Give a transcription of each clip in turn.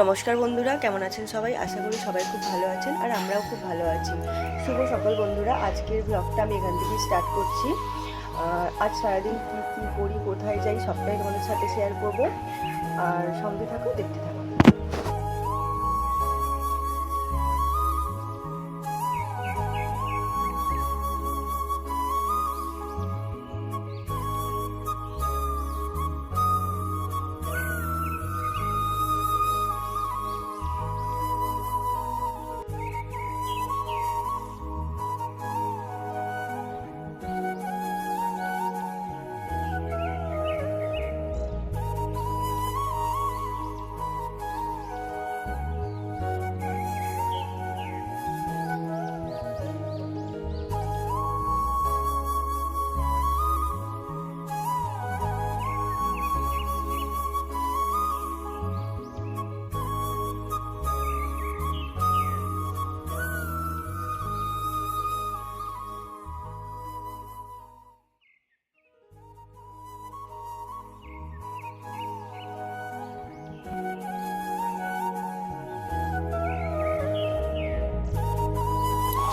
নমস্কার বন্ধুরা, কেমন আছেন সবাই? আশা করি সবাই খুব ভালো আছেন আর আমরাও খুব ভালো আছি। শুভ সকাল বন্ধুরা, আজকের ব্লগটা আমি এখান থেকে স্টার্ট করছি। আজ সারাদিন কী কী করি, কোথায় যাই সবটাই তোমাদের সাথে শেয়ার করব। আর সঙ্গে থাকো, দেখতে থাকো।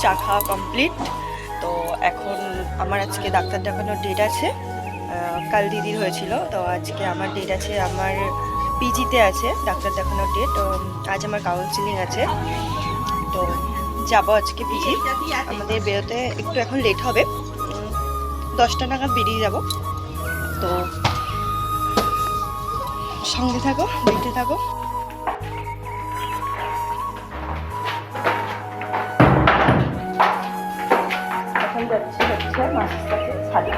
চা খাওয়া কমপ্লিট। তো এখন আমার আজকে ডাক্তার দেখানোর ডেট আছে। কাল দিদির হয়েছিল, তো আজকে আমার ডেট আছে, আমার পিজিতে আছে ডাক্তার দেখানোর ডেট। তো আজ আমার কাউন্সিলিং আছে, তো যাবো আজকে পিজি। আমাদের বেরোতে একটু এখন লেট হবে, 10টা নাগাদ বেরিয়ে যাব। তো সঙ্গে থাকো, দেখতে থাকো। যাচ্ছি হচ্ছে মাস্টারের ছাদে।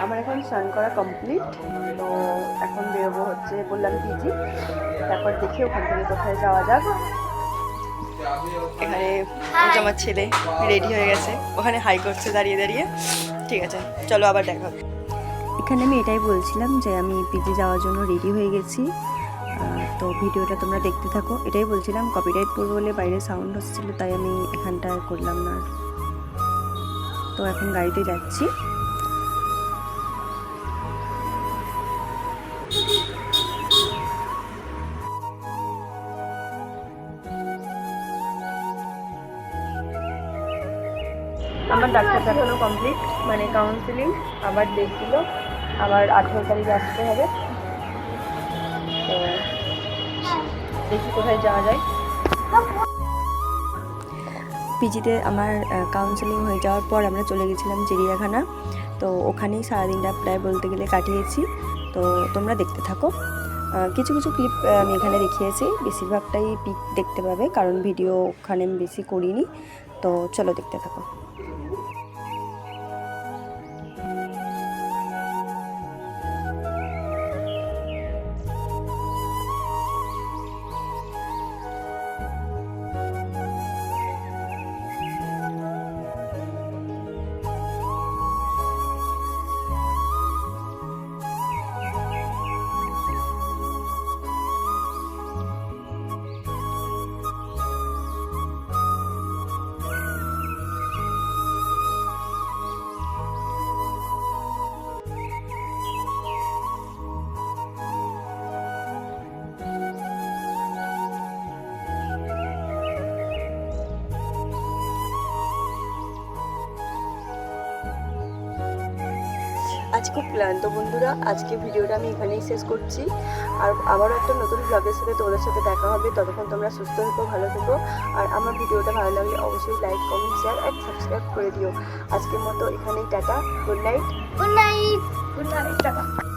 আমার এখন স্নান করা কমপ্লিট, তো এখন বেরোবো হচ্ছে বললাম পিজি। তারপর দেখি ওখান থেকে কোথায় যাওয়া যাক। এখানে আমার ছেলে রেডি হয়ে গেছে, ওখানে হাই করছে দাঁড়িয়ে দাঁড়িয়ে। ঠিক আছে, চলো আবার দেখা হবে। এখানে আমি এটাই বলছিলাম যে আমি পিজি যাওয়ার জন্য রেডি হয়ে গেছি। তো ভিডিওটা তোমরা দেখতে থাকো। এটাই বলছিলাম, কপিরাইট পড়বে বলে বাইরে সাউন্ড হচ্ছিলো, তাই আমি এখানটায় করলাম না। তো এখন গাড়িতে যাচ্ছি। আমার ডাক্তার দেখানো কমপ্লিট, মানে কাউন্সিলিং। আবার ডেট দিল, আবার 18 তারিখে আসতে হবে। তো দেখি কোথায় যাওয়া যায়। পিজিতে আমার কাউন্সিলিং হয়ে যাওয়ার পর আমরা চলে গেছিলাম চিড়িয়াখানা। তো ওখানেই সারাদিনটা প্রায় বলতে গেলে কাটিয়েছি। তো তোমরা দেখতে থাকো। কিছু কিছু ক্লিপ আমি এখানে দেখিয়েছি, বেশিরভাগটাই পিক দেখতে পাবে, কারণ ভিডিও ওখানে আমি বেশি করিনি। তো চলো দেখতে থাকো। আজ খুব ক্লান্ত বন্ধুরা, আজকে ভিডিওটা আমি এখানেই শেষ করছি। আর আবারও একটা নতুন ব্লগের সাথে তোমাদের সাথে দেখা হবে। ততক্ষণ তোমরা সুস্থ থেকো, ভালো থেকো। আর আমার ভিডিওটা ভালো লাগলে অবশ্যই লাইক, কমেন্ট, শেয়ার আর সাবস্ক্রাইব করে দিও। আজকের মতো এখানেই tata, good night, good night, good night, tata.